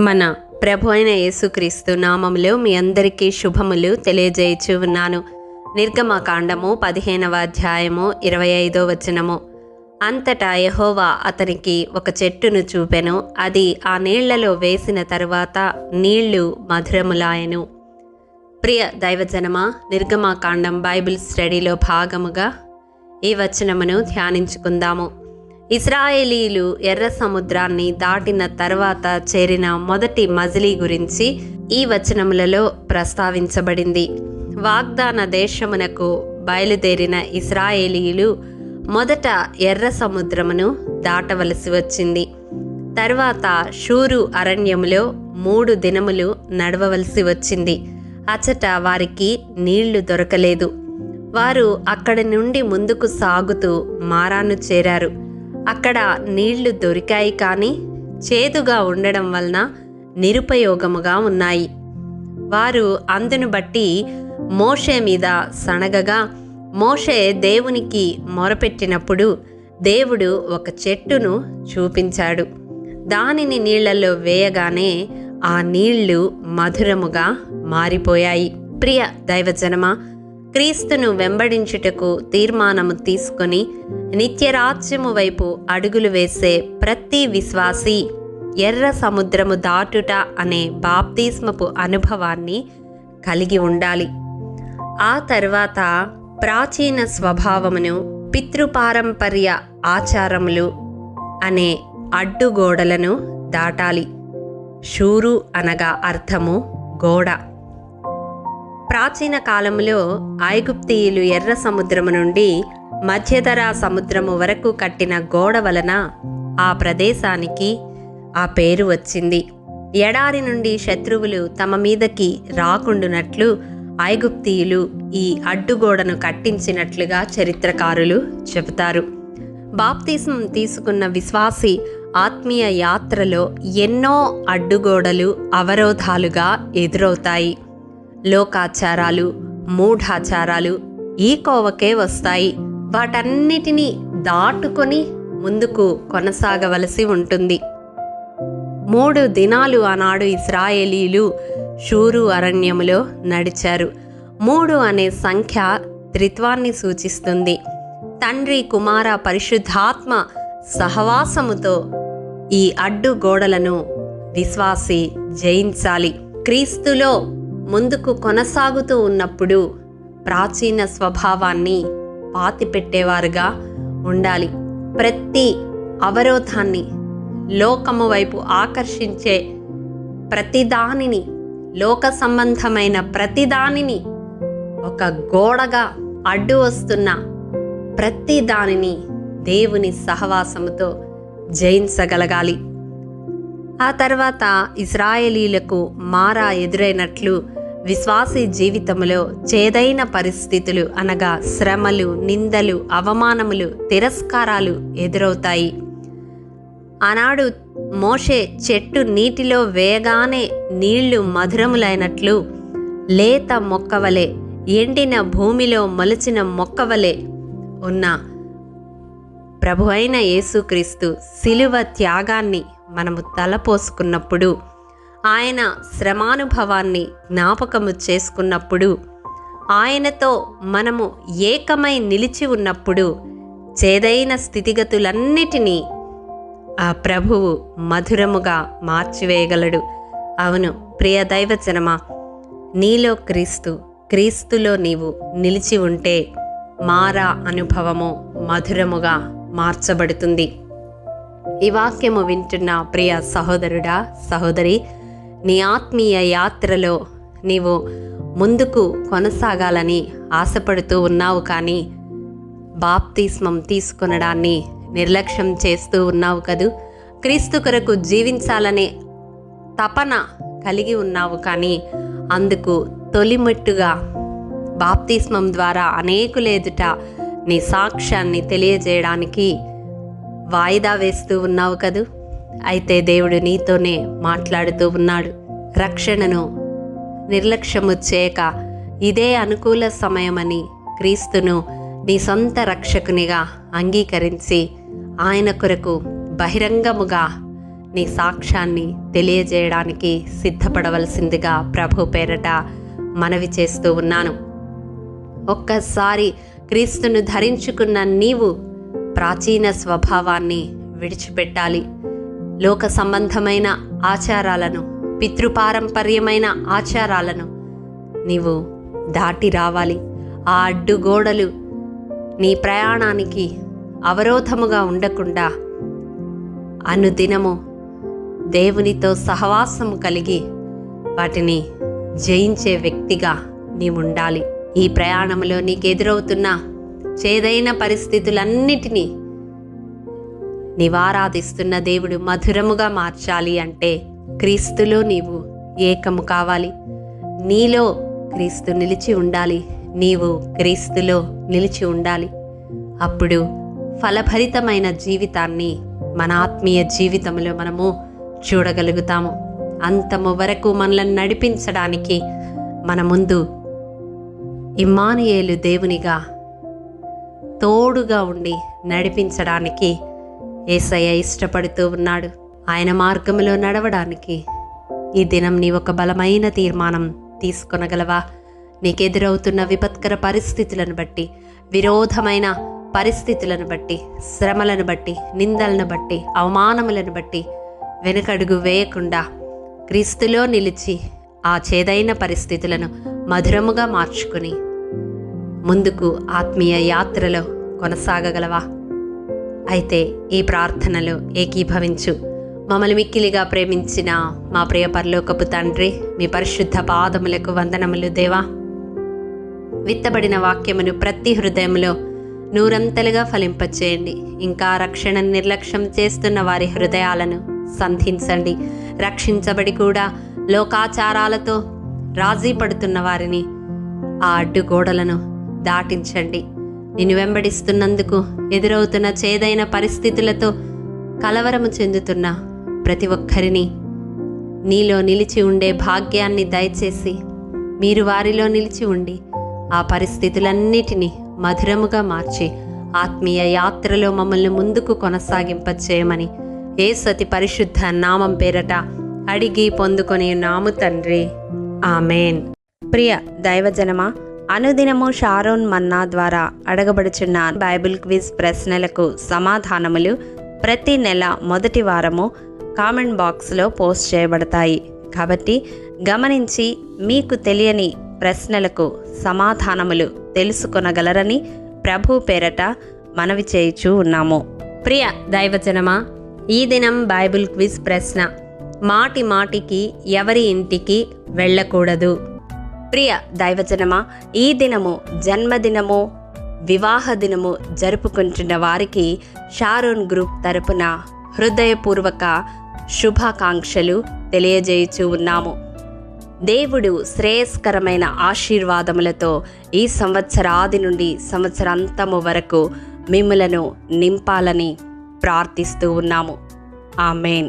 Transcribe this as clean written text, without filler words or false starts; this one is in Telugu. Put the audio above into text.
మన ప్రభు అయిన యేసుక్రీస్తు నామములో మీ అందరికీ శుభములు తెలియజేయచ్చు ఉన్నాను. నిర్గమకాండము 15వ అధ్యాయము 25వ వచనము. అంతటా యెహోవా అతనికి ఒక చెట్టును చూపెను, అది ఆ నీళ్లలో వేసిన తరువాత నీళ్లు మధురములాయెను. ప్రియ దైవజనమా, నిర్గమకాండం బైబిల్ స్టడీలో భాగముగా ఈ వచనమును ధ్యానించుకుందాము. ఇశ్రాయేలీలు ఎర్ర సముద్రాన్ని దాటిన తర్వాత చేరిన మొదటి మజిలీ గురించి ఈ వచనములలో ప్రస్తావించబడింది. వాగ్దాన దేశమునకు బయలుదేరిన ఇశ్రాయేలీలు మొదట ఎర్ర సముద్రమును దాటవలసి వచ్చింది. తర్వాత షూరు అరణ్యములో 3 దినములు నడవవలసి వచ్చింది. అచట వారికి నీళ్లు దొరకలేదు. వారు అక్కడి నుండి ముందుకు సాగుతూ మారాను చేరారు. అక్కడ నీళ్లు దొరికాయి, కానీ చేదుగా ఉండడం వలన నిరుపయోగముగా ఉన్నాయి. వారు అందును బట్టి మోషే మీద సణగగా, మోషే దేవునికి మొరపెట్టినప్పుడు దేవుడు ఒక చెట్టును చూపించాడు. దానిని నీళ్లలో వేయగానే ఆ నీళ్లు మధురముగా మారిపోయాయి. ప్రియ దైవజనమా, క్రీస్తును వెంబడించుటకు తీర్మానము తీసుకొని నిత్యరాజ్యము వైపు అడుగులు వేసే ప్రతి విశ్వాసి ఎర్ర సముద్రము దాటుట అనే బాప్తిస్మపు అనుభవాన్ని కలిగి ఉండాలి. ఆ తర్వాత ప్రాచీన స్వభావమును, పితృపారంపర్య ఆచారములు అనే అడ్డుగోడలను దాటాలి. షూరు అనగా అర్థము గోడ. ప్రాచీన కాలంలో ఐగుప్తీయులు ఎర్ర సముద్రము నుండి మధ్యధరా సముద్రము వరకు కట్టిన గోడ వలన ఆ ప్రదేశానికి ఆ పేరు వచ్చింది. ఎడారి నుండి శత్రువులు తమ మీదకి రాకుండునట్లు ఐగుప్తీయులు ఈ అడ్డుగోడను కట్టించినట్లుగా చరిత్రకారులు చెబుతారు. బాప్తిస్మం తీసుకున్న విశ్వాసి ఆత్మీయ యాత్రలో ఎన్నో అడ్డుగోడలు, అవరోధాలుగా ఎదురవుతాయి. లోకాచారాలు, మూఢాచారాలు ఈ కోవకే వస్తాయి. వాటన్నిటినీ దాటుకొని ముందుకు కొనసాగవలసి ఉంటుంది. 3 దినాలు ఆనాడు ఇశ్రాయేలీలు షూరు అరణ్యములో నడిచారు. 3 అనే సంఖ్య త్రిత్వాన్ని సూచిస్తుంది. తండ్రి, కుమార, పరిశుద్ధాత్మ సహవాసముతో ఈ అడ్డు గోడలను విశ్వాసి జయించాలి. క్రీస్తులో ముందుకు కొనసాగుతూ ఉన్నప్పుడు ప్రాచీన స్వభావాన్ని పాతిపెట్టేవారుగా ఉండాలి. ప్రతి అవరోధాన్ని, లోకము వైపు ఆకర్షించే ప్రతిదానిని, లోక సంబంధమైన ప్రతిదానిని, ఒక గోడగా అడ్డు వస్తున్న ప్రతి దానిని దేవుని సహవాసముతో జయించగలగాలి. ఆ తర్వాత ఇశ్రాయేలీలకు మారా ఎదురైనట్లు విశ్వాసీ జీవితములో చేదైన పరిస్థితులు అనగా శ్రమలు, నిందలు, అవమానములు, తిరస్కారాలు ఎదురవుతాయి. ఆనాడు మోషే చెట్టు నీటిలో వేయగానే నీళ్లు మధురములైనట్లు, లేత మొక్కవలే, ఎండిన భూమిలో మొలిచిన మొక్కవలే ఉన్న ప్రభు అయిన యేసుక్రీస్తు శిలువ త్యాగాన్ని మనము తలపోసుకున్నప్పుడు, ఆయన శ్రమానుభవాన్ని జ్ఞాపకము చేసుకున్నప్పుడు, ఆయనతో మనము ఏకమై నిలిచి ఉన్నప్పుడు చేదైన స్థితిగతులన్నిటినీ ఆ ప్రభువు మధురముగా మార్చివేయగలడు. అవును ప్రియ దైవజనమా, నీలో క్రీస్తు, క్రీస్తులో నీవు నిలిచి ఉంటే మారా అనుభవము మధురముగా మార్చబడుతుంది. ఈ వాక్యము వింటున్న ప్రియ సహోదరుడా, సహోదరి, నీ ఆత్మీయ యాత్రలో నీవు ముందుకు కొనసాగాలని ఆశపడుతూ ఉన్నావు, కానీ బాప్తిస్మం తీసుకొనడాన్ని నిర్లక్ష్యం చేస్తూ ఉన్నావు కదూ. క్రీస్తు కొరకు జీవించాలనే తపన కలిగి ఉన్నావు, కానీ అందుకు తొలిమెట్టుగా బాప్తిస్మం ద్వారా అనేకులెదుట నీ సాక్ష్యాన్ని తెలియజేయడానికి వాయిదా వేస్తూ ఉన్నావు కదూ. అయితే దేవుడు నీతోనే మాట్లాడుతూ ఉన్నాడు. రక్షణను నిర్లక్ష్యము చేయక ఇదే అనుకూల సమయమని క్రీస్తును నీ సొంత రక్షకునిగా అంగీకరించి ఆయన కొరకు బహిరంగముగా నీ సాక్ష్యాన్ని తెలియజేయడానికి సిద్ధపడవలసిందిగా ప్రభు పేరట మనవి చేస్తూ ఉన్నాను. ఒక్కసారి క్రీస్తును ధరించుకున్న నీవు ప్రాచీన స్వభావాన్ని విడిచిపెట్టాలి. లోక సంబంధమైన ఆచారాలను, పితృపారంపర్యమైన ఆచారాలను నీవు దాటి రావాలి. ఆ అడ్డుగోడలు నీ ప్రయాణానికి అవరోధముగా ఉండకుండా అనుదినము దేవునితో సహవాసము కలిగి వాటిని జయించే వ్యక్తిగా నీవుండాలి. ఈ ప్రయాణంలో నీకు ఎదురవుతున్న చేదైన పరిస్థితులన్నిటినీ నీవారాధిస్తున్న దేవుడు మధురముగా మార్చాలి అంటే క్రీస్తులో నీవు ఏకము కావాలి. నీలో క్రీస్తు నిలిచి ఉండాలి, నీవు క్రీస్తులో నిలిచి ఉండాలి. అప్పుడు ఫలభరితమైన జీవితాన్ని మన ఆత్మీయ జీవితంలో మనము చూడగలుగుతాము. అంతము వరకు మనల్ని నడిపించడానికి మన ముందు ఇమ్మానుయేలు దేవునిగా తోడుగా ఉండి నడిపించడానికి యేసయ్య ఇష్టపడుతూ ఉన్నాడు. ఆయన మార్గంలో నడవడానికి ఈ దినం నీ ఒక బలమైన తీర్మానం తీసుకొనగలవా? నీకెదురవుతున్న విపత్కర పరిస్థితులను బట్టి, విరోధమైన పరిస్థితులను బట్టి, శ్రమలను బట్టి, నిందలను బట్టి, అవమానములను బట్టి వెనుకడుగు వేయకుండా క్రీస్తులో నిలిచి ఆ చేదైన పరిస్థితులను మధురముగా మార్చుకుని ముందుకు ఆత్మీయ యాత్రలో కొనసాగగలవా? అయితే ఈ ప్రార్థనలో ఏకీభవించు. మమ్మల్ని మిక్కిలిగా ప్రేమించిన మా ప్రియ పరలోకపు తండ్రి, మీ పరిశుద్ధ పాదములకు వందనములు దేవా. విత్తబడిన వాక్యమును ప్రతి హృదయంలో నూరంతలుగా ఫలింపచేయండి. ఇంకా రక్షణ నిర్లక్ష్యం చేస్తున్న వారి హృదయాలను సంధించండి. రక్షించబడి కూడా లోకాచారాలతో రాజీ పడుతున్న వారిని ఆ అడ్డుగోడలను దాటించండి. నిన్ను వెంబడిస్తున్నందుకు ఎదురవుతున్న చేదైన పరిస్థితులతో కలవరము చెందుతున్న ప్రతి ఒక్కరిని నీలో నిలిచి ఉండే భాగ్యాన్ని దయచేసి మీరు వారిలో నిలిచి ఉండి ఆ పరిస్థితులన్నిటినీ మధురముగా మార్చి ఆత్మీయ యాత్రలో మమ్మల్ని ముందుకు కొనసాగింపచేయమని యేసు అతి పరిశుద్ధ నామం పేరట అడిగి పొందుకొని నాము తండ్రి, ఆమెన్. ప్రియ దైవజనమా, అనుదినము షారోన్ మన్నా ద్వారా అడగబడుచున్న బైబిల్ క్విజ్ ప్రశ్నలకు సమాధానములు ప్రతి నెల మొదటి వారము కామెంట్ బాక్స్లో పోస్ట్ చేయబడతాయి. కాబట్టి గమనించి మీకు తెలియని ప్రశ్నలకు సమాధానములు తెలుసుకొనగలరని ప్రభు పేరట మనవి చేయుచూ ఉన్నాము. ప్రియ దైవజనమా, ఈ దినం బైబిల్ క్విజ్ ప్రశ్న: మాటి మాటికి ఎవరి ఇంటికి వెళ్ళకూడదు? ప్రియ దైవజనమా, ఈ దినము జన్మదినము, వివాహ దినము జరుపుకుంటున్న వారికి షారోన్ గ్రూప్ తరపున హృదయపూర్వక శుభాకాంక్షలు తెలియజేయుచూ ఉన్నాము. దేవుడు శ్రేయస్కరమైన ఆశీర్వాదములతో ఈ సంవత్సరాది నుండి సంవత్సరాంతము వరకు మిమ్ములను నింపాలని ప్రార్థిస్తూ ఉన్నాము. ఆమేన్.